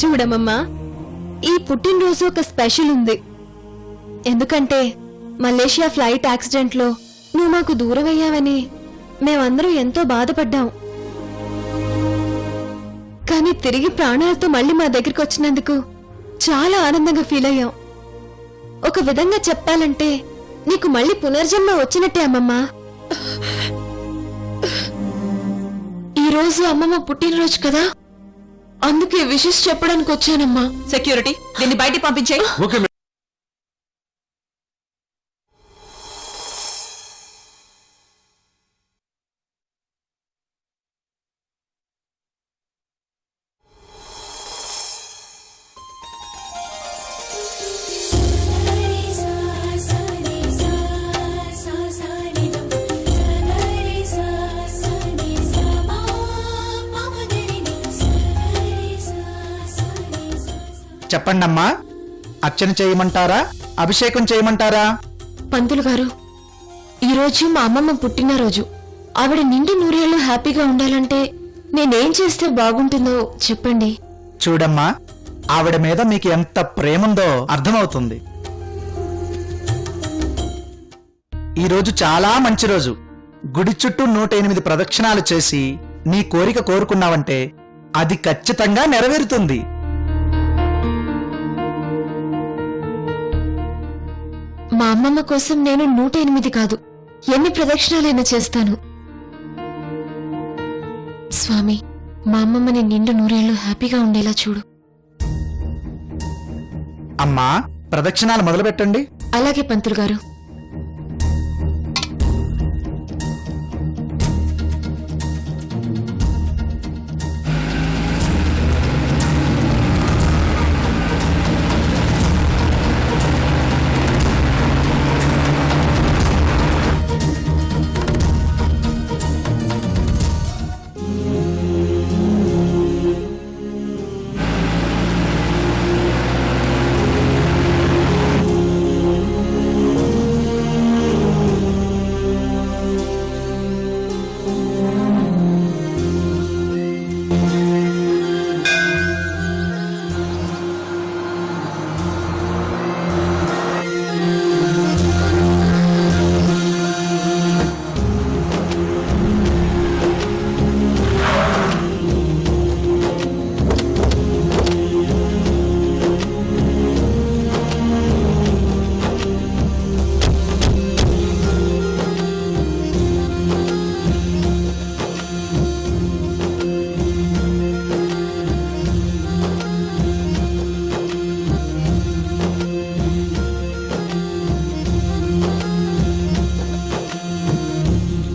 చూడమమ్మా, ఈ పుట్టినరోజు ఒక స్పెషల్ ఉంది. ఎందుకంటే మలేషియా ఫ్లైట్ యాక్సిడెంట్ లో నువ్వు మాకు దూరం అయ్యావని మేమందరం ఎంతో బాధపడ్డాం. కానీ తిరిగి ప్రాణాలతో మళ్ళీ మా దగ్గరికి వచ్చినందుకు చాలా ఆనందంగా ఫీల్ అయ్యాం. ఒక విధంగా చెప్పాలంటే నీకు మళ్ళీ పునర్జన్మ వచ్చినట్టే అమ్మమ్మా. ఈ రోజు అమ్మమ్మ పుట్టినరోజు కదా, అందుకే విషెస్ చెప్పడానికి వచ్చానమ్మా. సెక్యూరిటీ, దీన్ని బయటికి పంపించేయి. చెప్పండమ్మా, అర్చన చేయమంటారా, అభిషేకం చేయమంటారా? పంతులు గారు, ఈరోజు మా అమ్మమ్మ పుట్టినరోజు. ఆవిడ నిండి నూరేళ్లు హ్యాపీగా ఉండాలంటే నేనేం చేస్తే బాగుంటుందో చెప్పండి. చూడమ్మా, ఆవిడ మీద మీకు ఎంత ప్రేముందో అర్థమవుతుంది. ఈరోజు చాలా మంచి రోజు. గుడి చుట్టూ 108 ప్రదక్షిణాలు చేసి నీ కోరిక కోరుకున్నావంటే అది ఖచ్చితంగా నెరవేరుతుంది. మా అమ్మమ్మ కోసం నేను 108 కాదు, ఎన్ని ప్రదక్షిణాలైనా చేస్తాను. స్వామి, మా అమ్మమ్మని నిండు నూరేళ్లు హ్యాపీగా ఉండేలా చూడు. అమ్మా, ప్రదక్షిణాలు మొదలు పెట్టండి. అలాగే పంతులు గారు.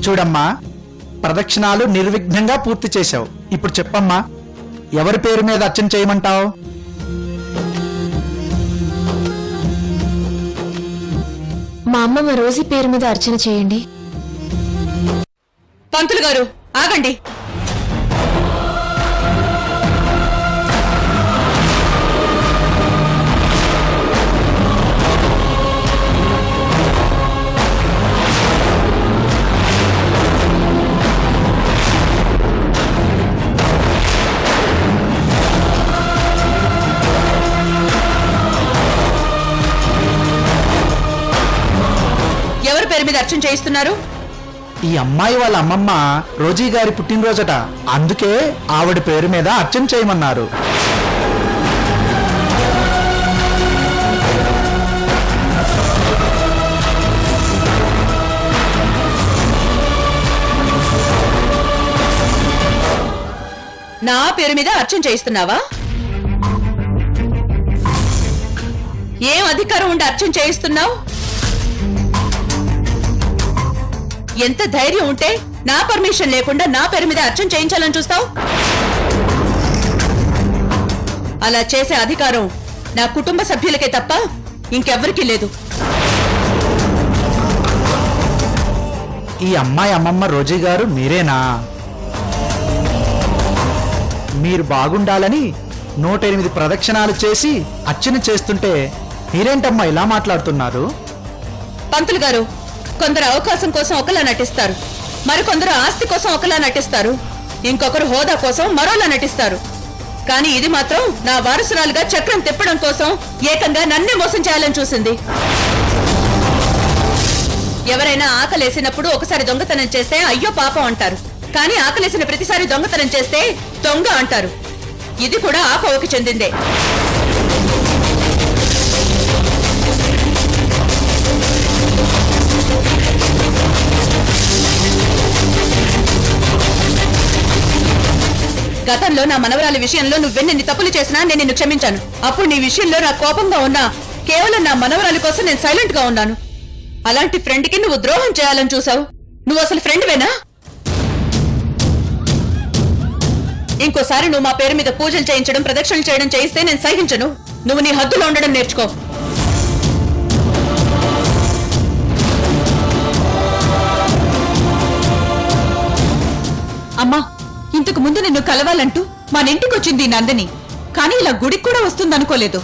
చూడమ్మా, ప్రదక్షిణాలు నిర్విఘ్నంగా పూర్తి చేశావు. ఇప్పుడు చెప్పమ్మా, ఎవరి పేరు మీద అర్చన చేయమంటావు? మా అమ్మమ్మ రోజీ పేరు మీద అర్చన చేయండి. పంతులు గారు, ఆగండి. ఎవరి పేరు మీద అర్చన చేయిస్తున్నారు? ఈ అమ్మాయి వాళ్ళ అమ్మమ్మ రోజీ గారి పుట్టినరోజట, అందుకే ఆవిడ పేరు మీద అర్చన చేయమన్నారు. నా పేరు మీద అర్చన చేయిస్తున్నావా? ఏం అధికారం ఉండి అర్చన చేయిస్తున్నావు? ఎంత ధైర్యం ఉంటే నా పర్మిషన్ లేకుండా నా పేరు మీద అర్చన చేయించాలని చూస్తావు? అలా చేసే అధికారం నా కుటుంబ సభ్యులకే తప్ప ఇంకెవ్వరికీ లేదు. ఈ అమ్మాయి అమ్మమ్మ రోజీ గారు మీరేనా? మీరు బాగుండాలని 108 ప్రదక్షిణాలు చేసి అర్చన చేస్తుంటే మీరేంటమ్మా ఇలా మాట్లాడుతున్నారు? పంతులు గారు, కొందరు అవకాశం కోసం ఒకలా నటిస్తారు, మరికొందరు ఆస్తి కోసం ఒకలా నటిస్తారు, ఇంకొకరు హోదా కోసం మరోలా నటిస్తారు. కానీ ఇది మాత్రం నా వారసురాలుగా చక్రం తిప్పడం కోసం ఏకంగా నన్నే మోసం చేయాలని చూసింది. ఎవరైనా ఆకలేసినప్పుడు ఒకసారి దొంగతనం చేస్తే అయ్యో పాపం అంటారు, కానీ ఆకలేసిన ప్రతిసారి దొంగతనం చేస్తే దొంగ అంటారు. ఇది కూడా ఆ కోవకి చెందిందే. గతంలో నా మనవరాలి విషయంలో నువ్వెన్ని తప్పులు చేసినా నేను నిన్ను క్షమించాను. అప్పుడు నీ విషయంలో నా కోపంగా ఉన్నా కేవలం నా మనవరాలి కోసం నేను సైలెంట్ గా ఉన్నాను. అలాంటి ఫ్రెండ్ కి నువ్వు ద్రోహం చేయాలని చూసావు. నువ్వు అసలు ఫ్రెండ్ వేనా? ఇంకోసారి నువ్వు మా పేరు మీద పూజలు చేయించడం, ప్రదక్షిణలు చేయడం చేయిస్తే నేను సహించను. నువ్వు నీ హద్దులో ఉండడం నేర్చుకో. అమ్మా, ఇంతకు ముందు నిన్ను కలవాలంటూ మన ఇంటికొచ్చింది నందిని, కానీ ఇలా గుడికి కూడా వస్తుందనుకోలేదు.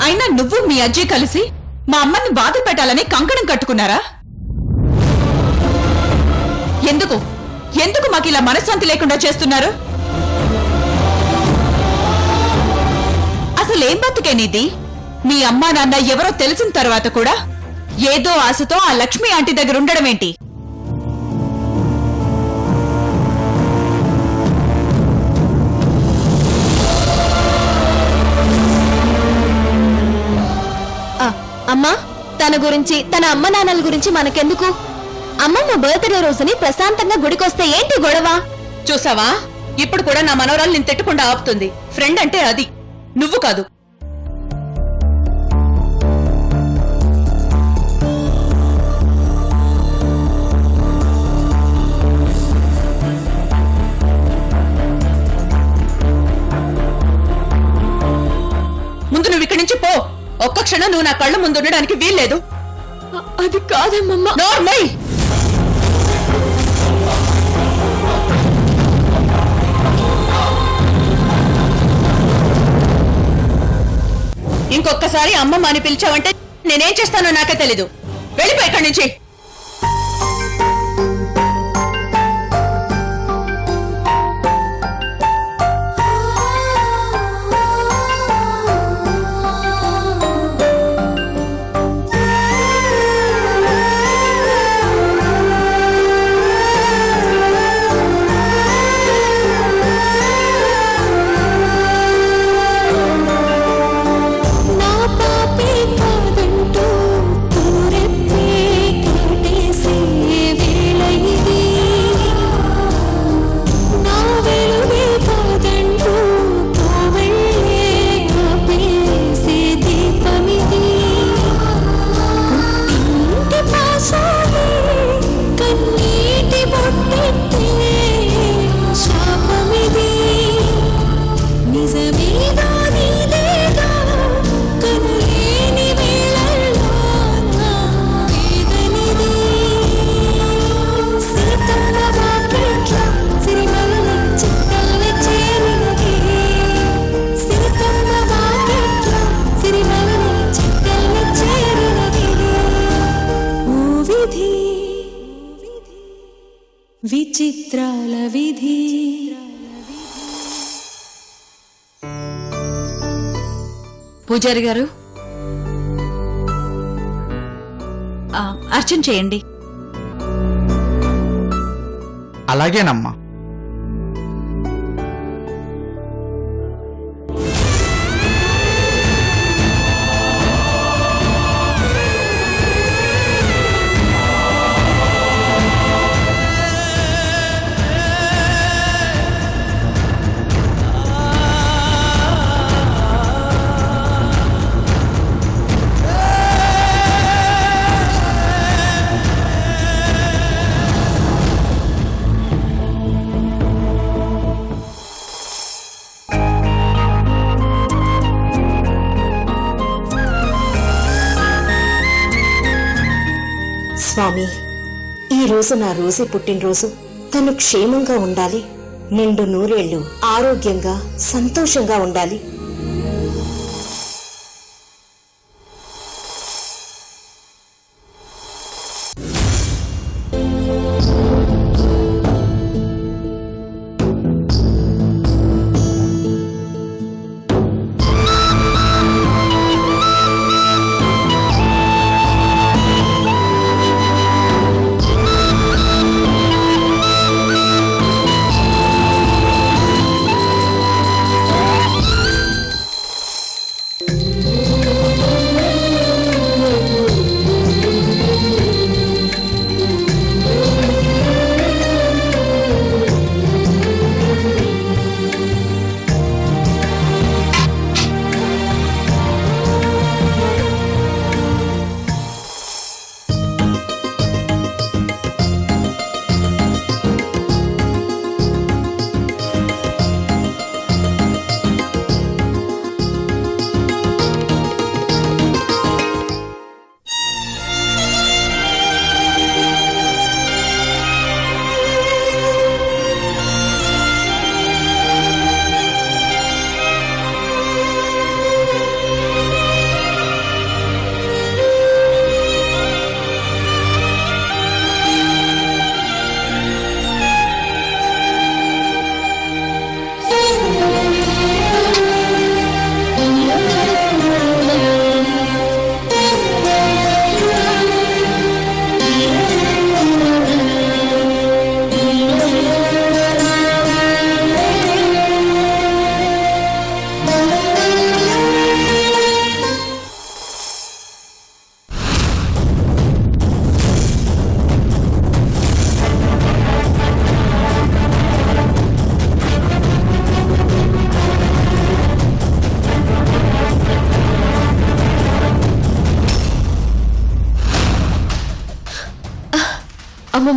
అయినా నువ్వు మీ అజ్జి కలిసి మా అమ్మని బాధ పెట్టాలని కంకణం కట్టుకున్నారా? ఎందుకు ఎందుకు మాకు ఇలా మనశ్శాంతి లేకుండా చేస్తున్నారు? అసలేం బతుకేనిది? మీ అమ్మా నాన్న ఎవరో తెలిసిన తర్వాత కూడా ఏదో ఆశతో ఆ లక్ష్మి ఆంటీ దగ్గర ఉండడం ఏంటి? అమ్మా, తన గురించి, తన అమ్మ నాన్నల గురించి మనకెందుకు? అమ్మమ్మ బర్త్డే రోజుని ప్రశాంతంగా గుడికొస్తే ఏంటి గొడవ? చూసావా, ఇప్పుడు కూడా నా మనవరాలు నేను తిట్టకుండా ఆపుతుంది. ఫ్రెండ్ అంటే అది, నువ్వు కాదు. ముందు నువ్వు ఇక్కడి నుంచి పో. ఒక్క క్షణం నువ్వు నా కళ్ళ ముందు ఉండడానికి వీల్లేదు. అది కాదమ్మమ్మ. నోర్మై! ఇంకొక్కసారి అమ్మమ్మ అని పిలిచావంటే నేనేం చేస్తానో నాకే తెలీదు. వెళ్ళిపో ఇక్కడి నుంచి. విచిత్రాల విధి. పూజారి గారు, అర్చన చేయండి. అలాగేనమ్మా. స్వామి, ఈ రోజు నా రోజీ పుట్టినరోజు. తను క్షేమంగా ఉండాలి, నిండు నూరేళ్లు ఆరోగ్యంగా సంతోషంగా ఉండాలి.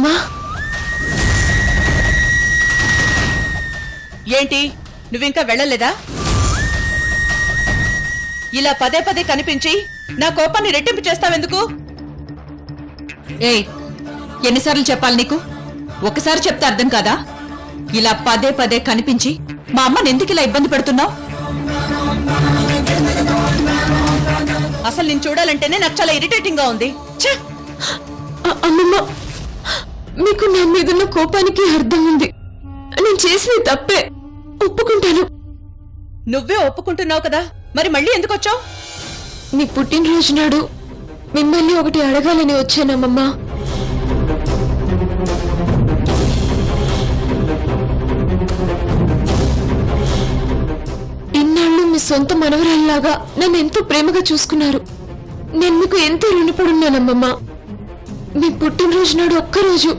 అమ్మమ్మా ఏంటి నువ్వింకా వెళ్ళలేదా? ఇలా పదే పదే కనిపించి నా కోపాన్ని రెట్టింపు చేస్తావెందుకు? ఏయ్, ఎన్నిసార్లు చెప్పాలి నీకు? ఒకసారి చెప్తే అర్థం కాదా? ఇలా పదే పదే కనిపించి మా అమ్మని ఎందుకు ఇలా ఇబ్బంది పెడుతున్నావు? అసలు నేను చూడాలంటేనే నాకు చాలా ఇరిటేటింగ్ గా ఉంది. ఛే! అమ్మమ్మ మీకు నా మీదున్న కోపానికి అర్థం ఉంది. నేను చేసింది తప్పే, ఒప్పుకుంటాను. నువ్వే ఒప్పుకుంటున్నావు కదా, మరి మళ్ళీ ఎందుకు వచ్చావు? నీ పుట్టినరోజు నాడు మిమ్మల్ని ఒకటి అడగాలని వచ్చానమ్మమ్మా. ఇన్నాళ్ళు మీ సొంత మనవరాల్లాగా నన్ను ఎంతో ప్రేమగా చూసుకున్నారు. నేను మీకు ఎంతో రుణపడున్నానమ్మమ్మా. మీ పుట్టినరోజు నాడు ఒక్కరోజు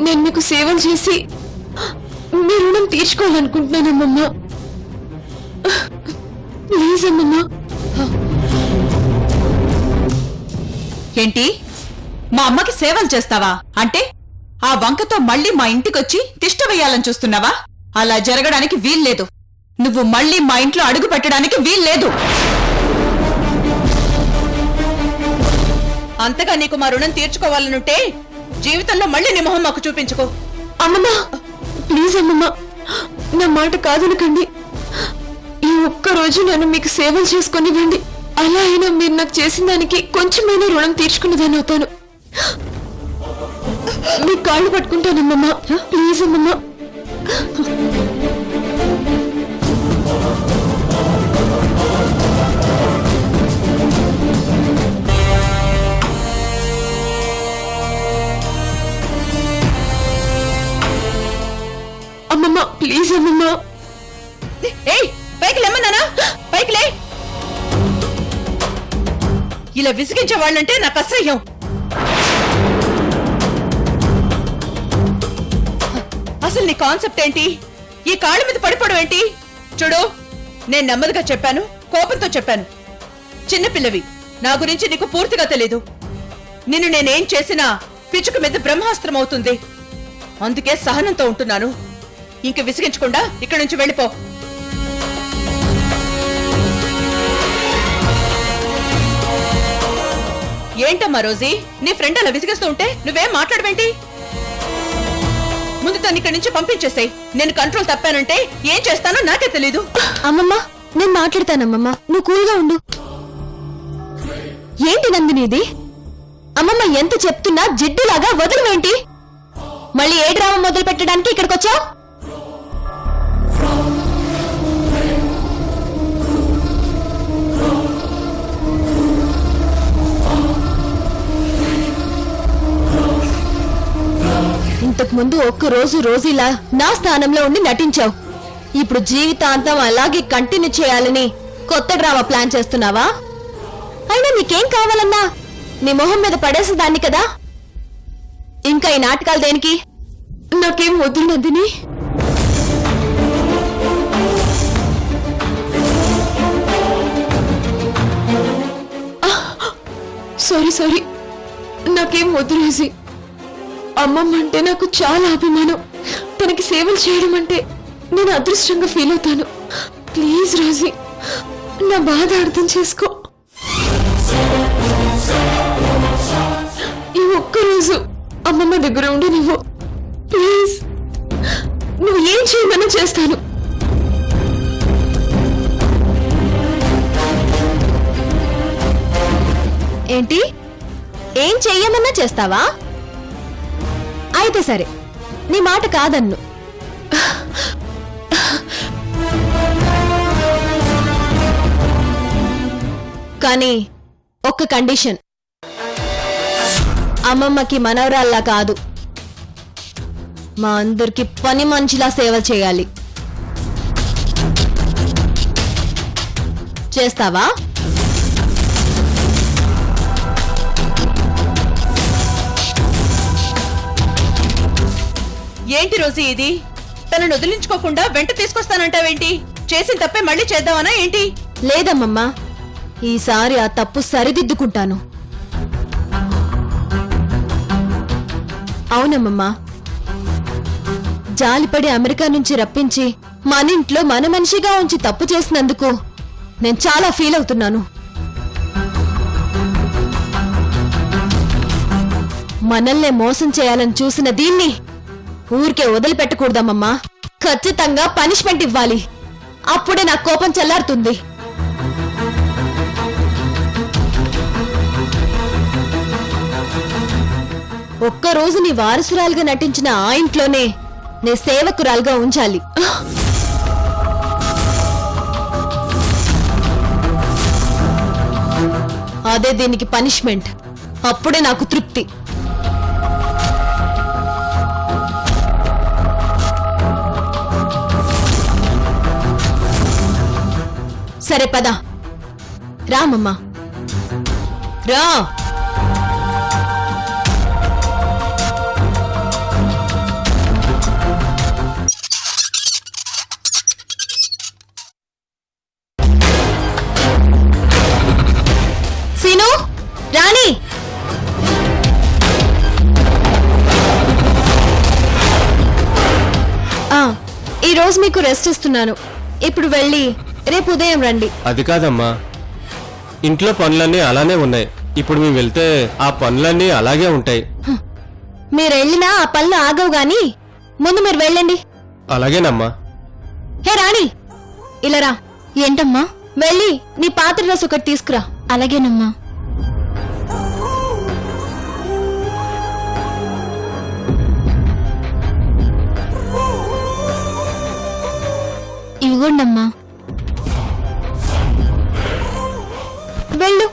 నేను మీకు సేవలు చేసి మీ రుణం తీర్చుకోవాలనుకుంటున్నానమ్మమ్మా. ప్లీజ్ అమ్మమ్మా. ఏంటి, మా అమ్మకి సేవలు చేస్తావా? అంటే ఆ వంకతో మళ్ళీ మా ఇంటికొచ్చి తిష్ట వేయాలని చూస్తున్నావా? అలా జరగడానికి వీల్లేదు. నువ్వు మళ్ళీ మా ఇంట్లో అడుగు పెట్టడానికి వీల్లేదు. అంతగా నీకు మా రుణం తీర్చుకోవాలనుంటే జీవితంలో మళ్ళీ నీ మొహం మాకు చూపించుకో. అమ్మమ్మా ప్లీజ్ అమ్మమ్మా, నా మాట కాదనకండి. ఈ ఒక్కరోజు నన్ను మీకు సేవలు చేసుకొనివ్వండి. అలా అయినా మీరు నాకు చేసిన దానికి కొంచెమైనా రుణం తీర్చుకున్నదాన్ని అవుతాను. మీ కాళ్ళు పట్టుకుంటానమ్మమ్మా, ప్లీజ్ అమ్మమ్మా. అమ్మమ్మా ప్లీజ్ అమ్మమ్మా. ఏయ్, పైకి లేమన్నానా? పైకి లే. ఇలా విసిగించే వాళ్ళంటే నాకు అసహ్యం. అసలు నీ కాన్సెప్ట్ ఏంటి? ఈ కాళ్ళ మీద పడిపోవడం ఏంటి? చూడు, నేను నెమ్మదిగా చెప్పాను, కోపంతో చెప్పాను. చిన్నపిల్లవి, నా గురించి నీకు పూర్తిగా తెలీదు. నిన్ను నేనేం చేసినా పిచ్చుక మీద బ్రహ్మాస్త్రం అవుతుంది. అందుకే సహనంతో ఉంటున్నాను. ఇంక విసిగించకుండా ఇక్కడి నుంచి వెళ్ళిపో. ఏంటమ్మా రోజీ, నీ ఫ్రెండ్ అలా విసిగిస్తూ ఉంటే నువ్వేం మాట్లాడవేంటి? ముందు తను ఇక్కడి నుంచి పంపించేసాయి. నేను కంట్రోల్ తప్పానంటే ఏం చేస్తానో నాకే తెలీదు. అమ్మమ్మా నేను మాట్లాడతానమ్మమ్మా, నువ్వు కూల్గా ఉండు. ఏంటి నందినిది? అమ్మమ్మ ఎంత చెప్తున్నా జిడ్డులాగా వదలవేంటి? మళ్ళీ ఏ డ్రామా మొదలు పెట్టడానికి ఇక్కడికి వచ్చావు? ఇంతకు ముందు ఒక్క రోజు రోజీలా నా స్థానంలో ఉండి నటించావు. ఇప్పుడు జీవితాంతం అలాగే కంటిన్యూ చేయాలని కొత్త డ్రామా ప్లాన్ చేస్తున్నావా? అయినా నీకేం కావాలన్నా నీ మొహం మీద పడేసేదాన్ని కదా. ఇంకా ఈ నాటకాలు దేనికి? నాకేం వద్దు నందిని. సారీ నాకేం వద్దు రోజీ. అమ్మమ్మ అంటే నాకు చాలా అభిమానం. తనకి సేవలు చేయడం అంటే నేను అదృష్టంగా ఫీల్ అవుతాను. ప్లీజ్ రోజీ, నా బాధ అర్థం చేసుకో. ఈ ఒక్కరోజు అమ్మమ్మ దగ్గర ఉండి నువ్వు ప్లీజ్, నువ్వు ఏం చేయమన్నా చేస్తాను. ఏంటి? ఏం చెయ్యమన్నా చేస్తావా? అయితే సరే, నీ మాట కాదన్ను. కానీ ఒక్క కండిషన్. అమ్మమ్మకి మనవరాల్లా కాదు, మా అందరికి పని మంచిలా సేవ చేయాలి. చేస్తావా? ఏంటి రోజీ ఇది? తనను వదిలించుకోకుండా వెంట తీసుకొస్తానంటావేంటి? చేసిన తప్పే మళ్ళీ చేద్దామనా ఏంటి? లేదమ్మమ్మా, ఈసారి ఆ తప్పు సరిదిద్దుకుంటాను. అవునమ్మమ్మా, జాలిపడి అమెరికా నుంచి రప్పించి మన ఇంట్లో మన మనిషిగా ఉంచి తప్పు చేసినందుకు నేను చాలా ఫీల్ అవుతున్నాను. మనల్నే మోసం చేయాలని చూసిన దీన్ని ఊరికే వదిలిపెట్టకూడదమ్మమ్మా. ఖచ్చితంగా పనిష్మెంట్ ఇవ్వాలి. అప్పుడే నా కోపం చల్లారుతుంది. ఒక్కరోజు నీ వారసురాలుగా నటించిన ఆ ఇంట్లోనే నే సేవకురాలుగా ఉంచాలి. అదే దీనికి పనిష్మెంట్. అప్పుడే నాకు తృప్తి. సరే పద, రామమ్మా రా. సీను, రాణి, ఈ రోజు మీకు రెస్ట్ ఇస్తున్నాను. ఇప్పుడు వెళ్ళి రేపు ఉదయం రండి. అది కాదమ్మా, ఇంట్లో పనులన్నీ అలానే ఉన్నాయి. ఇప్పుడు మేము వెళ్తే ఆ పనులన్నీ అలాగే ఉంటాయి. మీరు వెళ్ళినా ఆ పనులు ఆగవు గాని ముందు మీరు వెళ్ళండి. అలాగేనమ్మా. హే రాణి, ఇలా రా. ఏంటమ్మా? వెళ్ళి నీ పాత డ్రెస్ ఒకటి తీసుకురా. అలాగేనమ్మా. ఇవిగోండమ్మా. వెళ్ళు.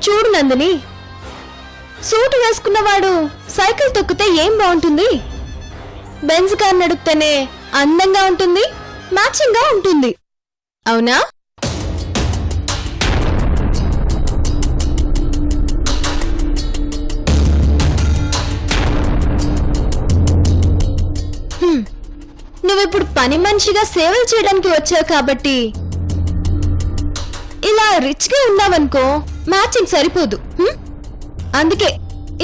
చూడు నందిని, సూటు వేసుకున్నవాడు సైకిల్ తొక్కితే ఏం బాగుంటుంది? బెంజ్ కార్ నడిపితేనే అందంగా ఉంటుంది, మ్యాచింగ్ గా ఉంటుంది. అవునా? నువ్విప్పుడు పని మనిషిగా సేవలు చేయడానికి వచ్చావు కాబట్టి ఇలా రిచ్ గా ఉన్నావనుకో మ్యాచింగ్ సరిపోదు. అందుకే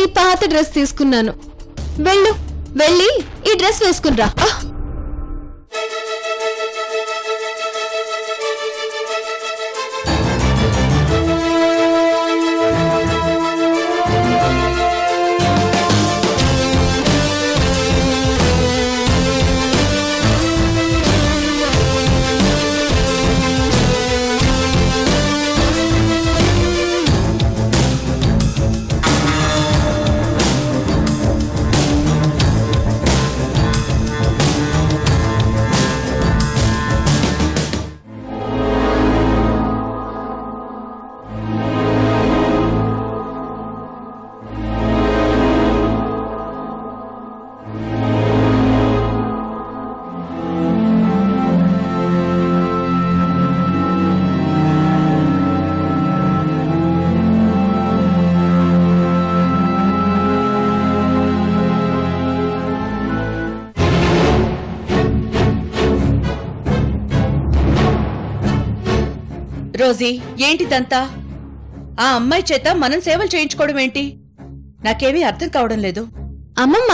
ఈ పాత డ్రెస్ తీసుకున్నాను. వెళ్ళు, వెళ్ళి ఈ డ్రెస్ వేసుకునిరా. రోజీ, ఏంటిదంతా? ఆ అమ్మాయి చేత మనం సేవలు చేయించుకోవడం ఏంటి? నాకేమీ అర్థం కావడం లేదు. అమ్మమ్మ,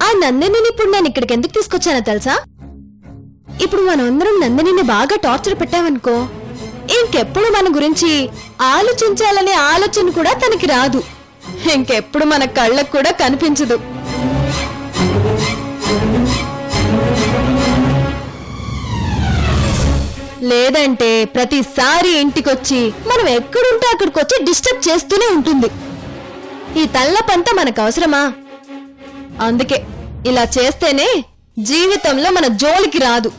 ఆ నందినిని ఇప్పుడు నేను ఇక్కడికి ఎందుకు తీసుకొచ్చానో తెలుసా? ఇప్పుడు మనందరం నందినిని బాగా టార్చర్ పెట్టామనుకో, ఇంకెప్పుడు మన గురించి ఆలోచించాలనే ఆలోచన కూడా తనకి రాదు. ఇంకెప్పుడు మన కళ్ళకు కూడా కనిపించదు. లేదంటే ప్రతిసారి ఇంటికొచ్చి మనం ఎక్కడుంటే అక్కడికొచ్చి డిస్టర్బ్ చేస్తూనే ఉంటుంది. ఈ తల్లపంతా మనకు అవసరమా? అందుకే ఇలా చేస్తేనే జీవితంలో మన జోలికి రాదు.